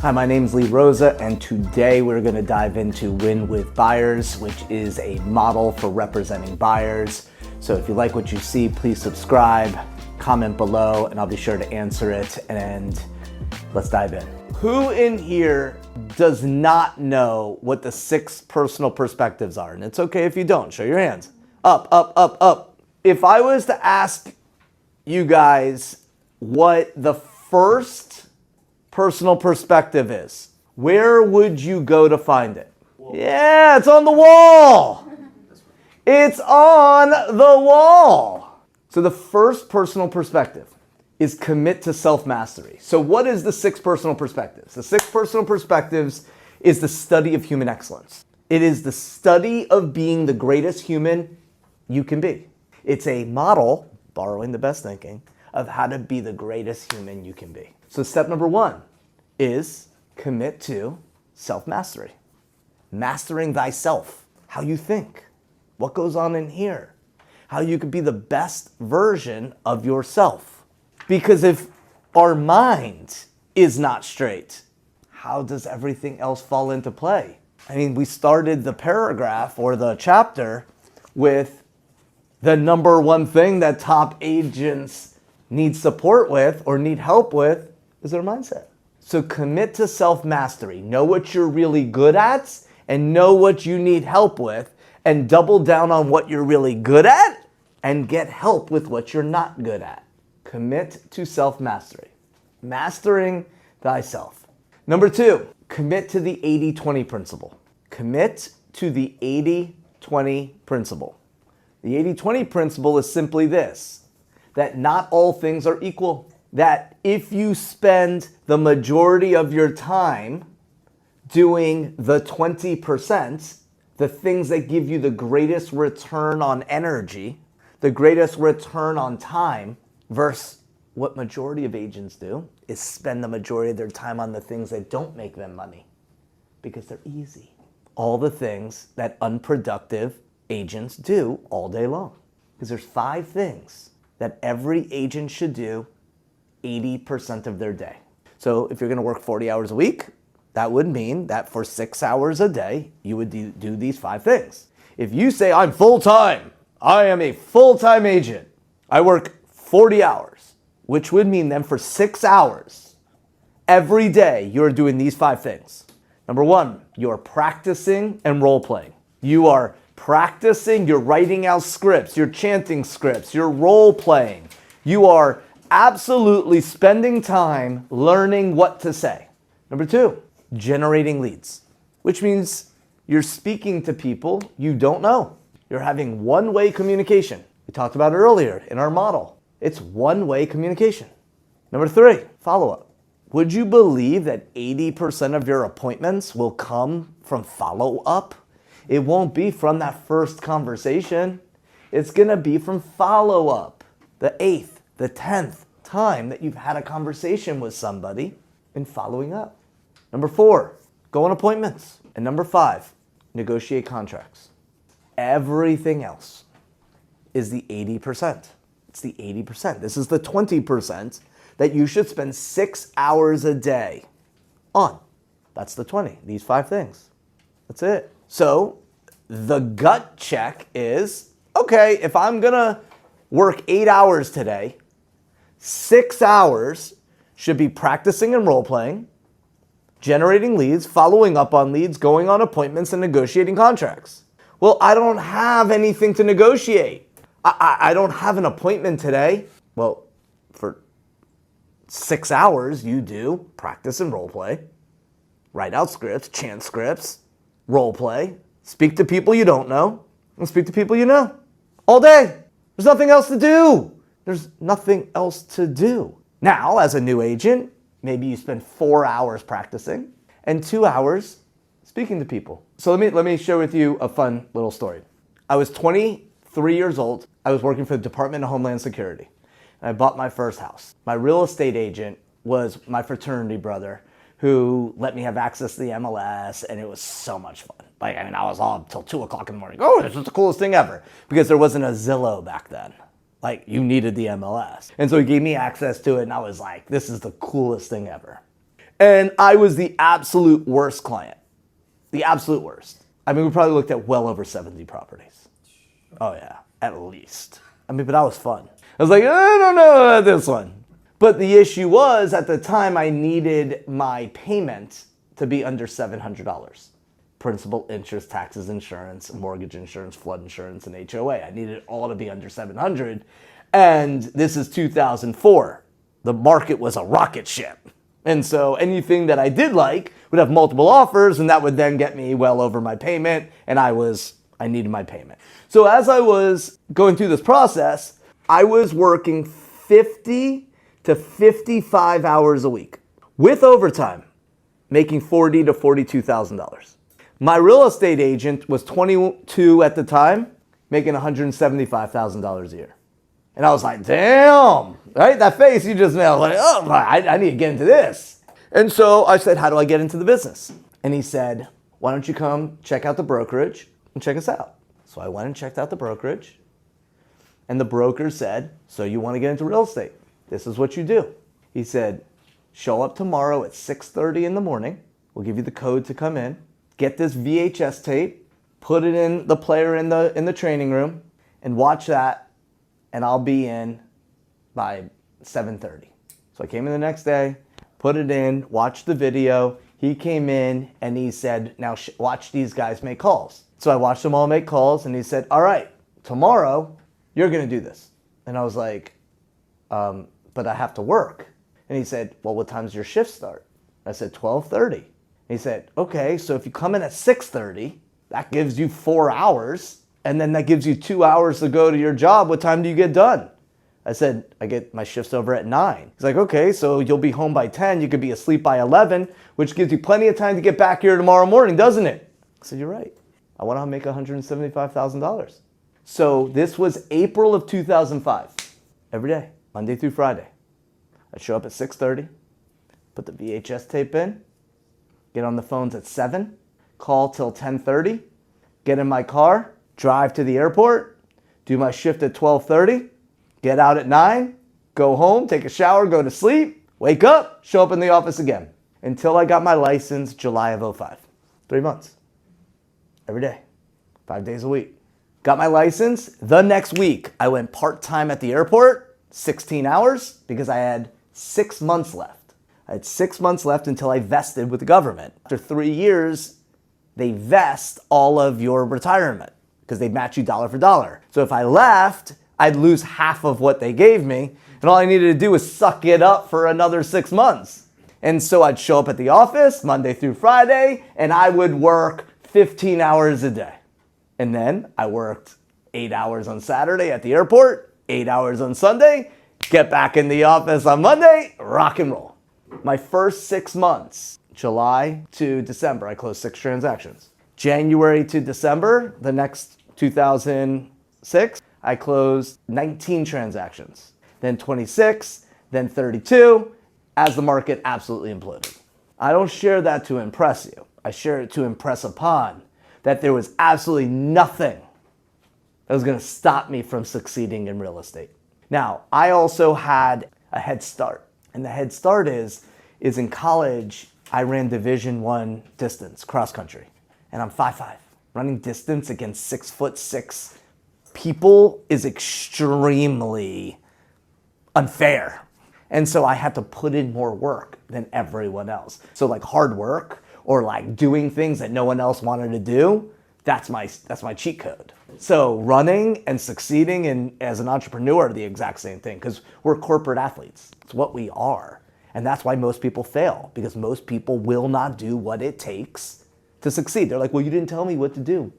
Hi, my name's Rosa, and today we're going to dive into Win with Buyers, which is a model for representing buyers. So if you like what you see, please subscribe, comment below, and I'll be sure to answer it. And let's dive in. Who in here does not know what the 6 personal perspectives are? And it's okay if you don't. Show your hands. Up, up, up, up. If I was to ask you guys what the first personal perspective is, where would you go to find it? Yeah, it's on the wall. It's on the wall. So the first personal perspective is commit to self-mastery. So what is the 6 personal perspectives? The 6 personal perspectives is the study of human excellence. It is the study of being the greatest human you can be. It's a model, borrowing the best thinking, of how to be the greatest human you can be. So step number 1 is commit to self-mastery. Mastering thyself, how you think, what goes on in here, how you can be the best version of yourself. Because if our mind is not straight, how does everything else fall into play? I mean, we started the paragraph or the chapter with the number 1 thing that top agents need support with or need help with is their mindset. So commit to self-mastery. Know what you're really good at and know what you need help with, and double down on what you're really good at and get help with what you're not good at. Commit to self-mastery. Mastering thyself. Number 2, commit to the 80-20 principle. Commit to the 80-20 principle. The 80-20 principle is simply this: that not all things are equal. That if you spend the majority of your time doing the 20%, the things that give you the greatest return on energy, the greatest return on time, versus what majority of agents do is spend the majority of their time on the things that don't make them money because they're easy. All the things that unproductive agents do all day long. Because there's 5 things that every agent should do 80% of their day. So if you're going to work 40 hours a week, that would mean that for 6 hours a day, you would do these 5 things. If you say, I'm full-time, I am a full-time agent, I work 40 hours, which would mean then for 6 hours, every day you're doing these 5 things. Number 1, you're practicing and role-playing. You are practicing, you're writing out scripts, you're chanting scripts, you're role-playing. You are absolutely spending time learning what to say. Number 2, generating leads, which means you're speaking to people you don't know. You're having one-way communication. We talked about it earlier in our model. It's one-way communication. Number 3, follow-up. Would you believe that 80% of your appointments will come from follow-up? It won't be from that first conversation. It's gonna be from follow-up. The 8th, the 10th time that you've had a conversation with somebody and following up. Number 4, go on appointments. And number 5, negotiate contracts. Everything else is the 80%. It's the 80%. This is the 20% that you should spend 6 hours a day on. That's the 20, these 5 things. That's it. So the gut check is, okay, if I'm gonna work 8 hours today, 6 hours should be practicing and role-playing, generating leads, following up on leads, going on appointments, and negotiating contracts. Well, I don't have anything to negotiate. I don't have an appointment today. Well, for 6 hours, you do practice and role-play, write out scripts, chant scripts, role-play, speak to people you don't know, and speak to people you know. All day. There's nothing else to do. There's nothing else to do. Now, as a new agent, maybe you spend 4 hours practicing and 2 hours speaking to people. So let me share with you a fun little story. I was 23 years old. I was working for the Department of Homeland Security. And I bought my first house. My real estate agent was my fraternity brother who let me have access to the MLS, and it was so much fun. I was on until 2 o'clock in the morning. Oh, this was the coolest thing ever. Because there wasn't a Zillow back then. You needed the MLS. And so he gave me access to it, and I was like, this is the coolest thing ever. And I was the absolute worst client. The absolute worst. I mean, we probably looked at well over 70 properties. Oh yeah, at least. I mean, but that was fun. I was like, I don't know about this one. But the issue was, at the time, I needed my payment to be under $700. Principal, interest, taxes, insurance, mortgage insurance, flood insurance, and HOA. I needed it all to be under $700. And this is 2004. The market was a rocket ship. And so anything that I did like would have multiple offers, and that would then get me well over my payment, and I needed my payment. So as I was going through this process, I was working 50 to 55 hours a week with overtime, making $40,000 to $42,000. My real estate agent was 22 at the time, making $175,000 a year. And I was like, damn, right? That face you just nailed. Like, oh, I need to get into this. And so I said, how do I get into the business? And he said, why don't you come check out the brokerage and check us out? So I went and checked out the brokerage. And the broker said, so you want to get into real estate? This is what you do. He said, show up tomorrow at 6:30 in the morning. We'll give you the code to come in. Get this VHS tape, put it in the player in the training room, and watch that. And I'll be in by 7:30. So I came in the next day, put it in, watched the video. He came in and he said, now watch these guys make calls. So I watched them all make calls, and he said, all right, tomorrow you're going to do this. And I was like, but I have to work. And he said, well, what time's your shift start? I said, 12:30. He said, okay, so if you come in at 6:30, that gives you 4 hours. And then that gives you 2 hours to go to your job. What time do you get done? I said, I get my shifts over at 9. He's like, okay, so you'll be home by 10. You could be asleep by 11, which gives you plenty of time to get back here tomorrow morning, doesn't it? I said, you're right. I want to make $175,000. So this was April of 2005. Every day, Monday through Friday. I'd show up at 6:30, put the VHS tape in, get on the phones at 7, call till 10:30, get in my car, drive to the airport, do my shift at 12:30, get out at 9, go home, take a shower, go to sleep, wake up, show up in the office again. Until I got my license July of 05. 3 months. Every day. 5 days a week. Got my license. The next week, I went part-time at the airport, 16 hours, because I had 6 months left. I had 6 months left until I vested with the government. After 3 years, they vest all of your retirement, because they match you dollar for dollar. So if I left, I'd lose half of what they gave me, and all I needed to do was suck it up for another 6 months. And so I'd show up at the office Monday through Friday, and I would work 15 hours a day. And then I worked 8 hours on Saturday at the airport, 8 hours on Sunday, get back in the office on Monday, rock and roll. My first 6 months, July to December, I closed 6 transactions. January to December, the next 2006, I closed 19 transactions, then 26, then 32, as the market absolutely imploded. I don't share that to impress you. I share it to impress upon that there was absolutely nothing that was going to stop me from succeeding in real estate. Now, I also had a head start, and the head start is in college, I ran Division I distance, cross country, and I'm 5'5". Running distance against 6'6" people is extremely unfair. And so I had to put in more work than everyone else. So like hard work or like doing things that no one else wanted to do, that's my cheat code. So running and succeeding as an entrepreneur are the exact same thing, because we're corporate athletes. It's what we are. And that's why most people fail, because most people will not do what it takes to succeed. They're like, well, you didn't tell me what to do.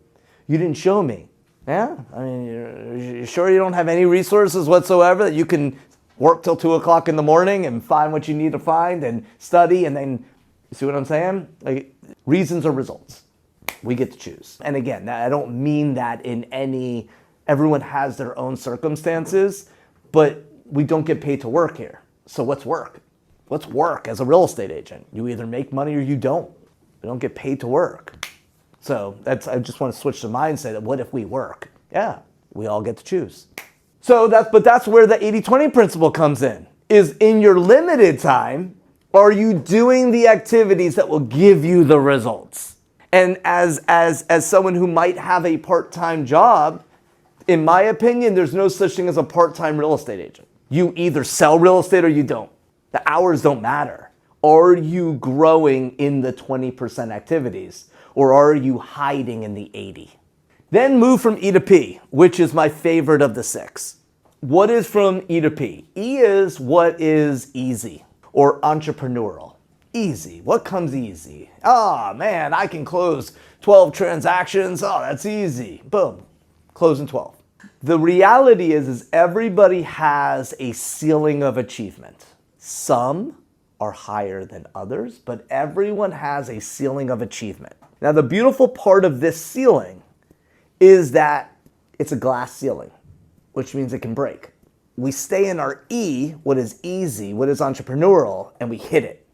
You didn't show me. Yeah? I mean, you're sure you don't have any resources whatsoever that you can work till 2 o'clock in the morning and find what you need to find and study, and then, you see what I'm saying? Like, reasons or results. We get to choose. And again, I don't mean that in any, everyone has their own circumstances, but we don't get paid to work here. So what's work? What's work as a real estate agent? You either make money or you don't. We don't get paid to work. So I just want to switch the mindset of what if we work? Yeah, we all get to choose. So that's where the 80-20 principle comes in, is in your limited time, Are you doing the activities that will give you the results? And as someone who might have a part-time job, in my opinion, there's no such thing as a part-time real estate agent. You either sell real estate or you don't. The hours don't matter. Are you growing in the 20% activities, or are you hiding in the 80? Then move from E to P, which is my favorite of the 6. What is from E to P? E is what is easy or entrepreneurial. Easy. What comes easy? Oh man, I can close 12 transactions. Oh, that's easy. Boom. Closing 12. The reality is everybody has a ceiling of achievement. Some are higher than others, but everyone has a ceiling of achievement. Now, the beautiful part of this ceiling is that it's a glass ceiling, which means it can break. We stay in our E, what is easy, what is entrepreneurial, and we hit it.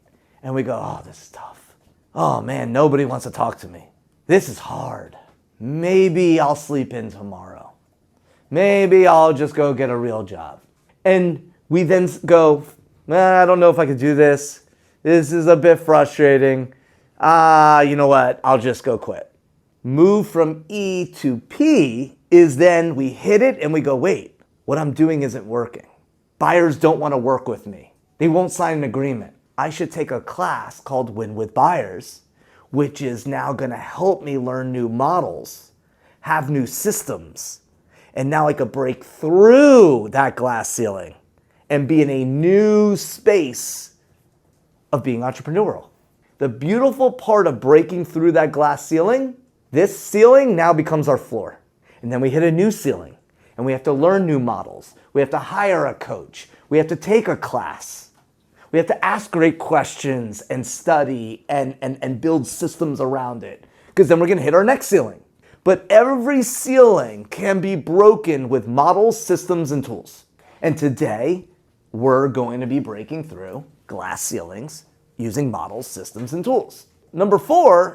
And we go, oh, this is tough. Oh man, nobody wants to talk to me. This is hard. Maybe I'll sleep in tomorrow. Maybe I'll just go get a real job. And we then go, I don't know if I could do this. This is a bit frustrating. You know what? I'll just go quit. Move from E to P is then we hit it and we go, wait, what I'm doing isn't working. Buyers don't want to work with me. They won't sign an agreement. I should take a class called Win with Buyers, which is now going to help me learn new models, have new systems, and now I could break through that glass ceiling and be in a new space of being entrepreneurial. The beautiful part of breaking through that glass ceiling, this ceiling now becomes our floor. And then we hit a new ceiling and we have to learn new models. We have to hire a coach. We have to take a class. We have to ask great questions and study and build systems around it, because then we're going to hit our next ceiling. But every ceiling can be broken with models, systems, and tools. And today, we're going to be breaking through glass ceilings using models, systems, and tools. Number 4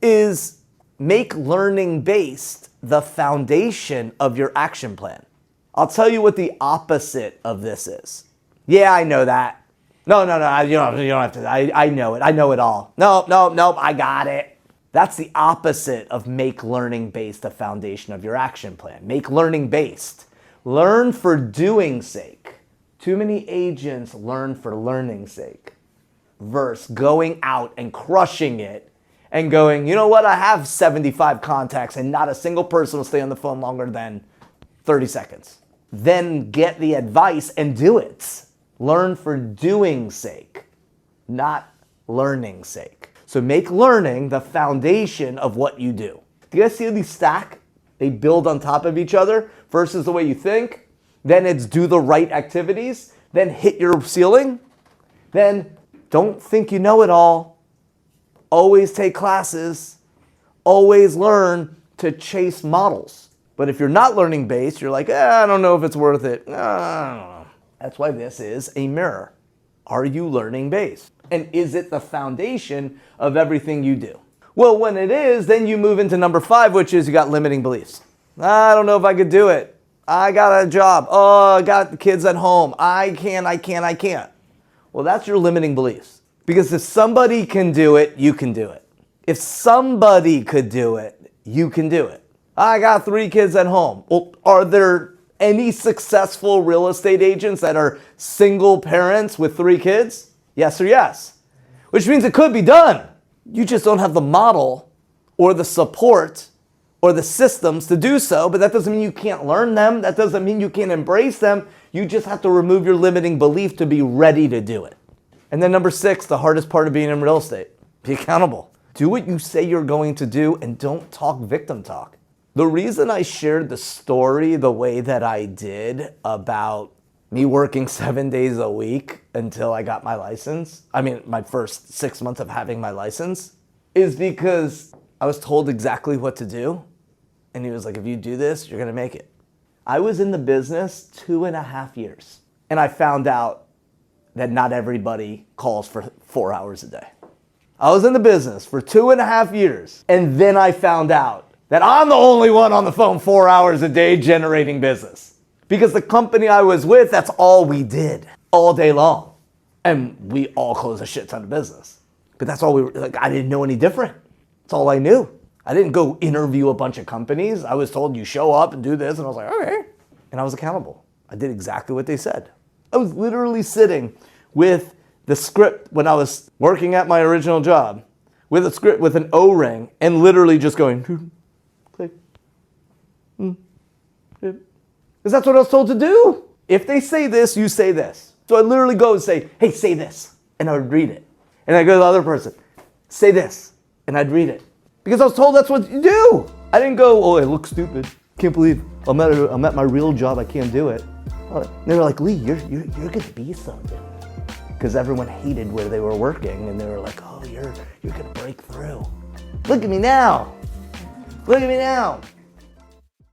is make learning based the foundation of your action plan. I'll tell you what the opposite of this is. Yeah, I know that. No, you don't have to. I know it. I know it all. No, I got it. That's the opposite of make learning based the foundation of your action plan. Make learning based. Learn for doing sake. Too many agents learn for learning's sake versus going out and crushing it and going, you know what, I have 75 contacts and not a single person will stay on the phone longer than 30 seconds. Then get the advice and do it. Learn for doing sake, not learning sake. So make learning the foundation of what you do. Do you guys see these stack? They build on top of each other versus the way you think. Then it's do the right activities. Then hit your ceiling. Then don't think you know it all. Always take classes. Always learn to chase models. But if you're not learning based, you're like, I don't know if it's worth it. I don't know. That's why this is a mirror. Are you learning based? And is it the foundation of everything you do? Well, when it is, then you move into number 5, which is you got limiting beliefs. I don't know if I could do it. I got a job. Oh, I got the kids at home. I can't. Well, that's your limiting beliefs. Because if somebody can do it, you can do it. If somebody could do it, you can do it. I got 3 kids at home. Well, are there any successful real estate agents that are single parents with 3 kids? Yes or yes. Which means it could be done. You just don't have the model or the support or the systems to do so, but that doesn't mean you can't learn them. That doesn't mean you can't embrace them. You just have to remove your limiting belief to be ready to do it. And then number 6, the hardest part of being in real estate, be accountable. Do what you say you're going to do and don't talk victim talk. The reason I shared the story the way that I did about me working 7 days a week until I got my license, my first 6 months of having my license, is because I was told exactly what to do. And he was like, if you do this, you're going to make it. I was in the business 2.5 years. And I found out that not everybody calls for 4 hours a day. I was in the business for 2.5 years. And then I found out that I'm the only one on the phone 4 hours a day generating business. Because the company I was with, that's all we did all day long. And we all closed a shit ton of business. But that's all we were, like, I didn't know any different. That's all I knew. I didn't go interview a bunch of companies. I was told you show up and do this, and I was like, okay. And I was accountable. I did exactly what they said. I was literally sitting with the script when I was working at my original job, with a script with an O-ring, and literally just going, click, because that's what I was told to do. If they say this, you say this. So I literally go and say, hey, say this, and I would read it. And I go to the other person, say this, and I'd read it. Because I was told that's what you do. I didn't go, oh, I look stupid. Can't believe I'm at my real job, I can't do it. They were like, Lee, you're gonna be something. Because everyone hated where they were working, and they were like, oh, you're gonna break through. Look at me now. Look at me now.